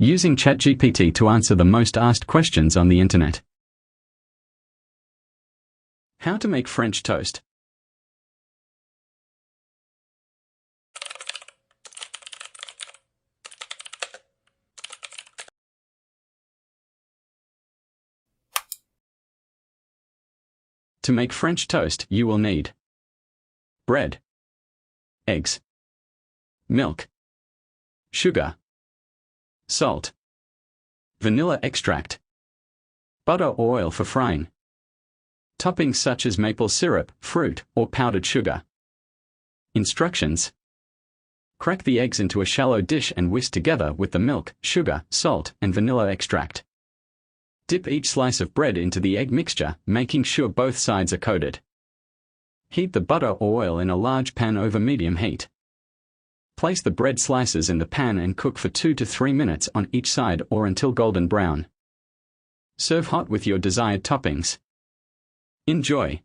Using ChatGPT to answer the most asked questions on the internet. How to make French toast. To make French toast, you will need bread, eggs, milk, sugar, salt, vanilla extract, butter or oil for frying, toppings such as maple syrup, fruit, or powdered sugar. Instructions: crack the eggs into a shallow dish and whisk together with the milk, sugar, salt, and vanilla extract. Dip each slice of bread into the egg mixture, making sure both sides are coated. Heat the butter or oil in a large pan over medium heat. Place the bread slices in the pan and cook for 2 to 3 minutes on each side or until golden brown. Serve hot with your desired toppings. Enjoy!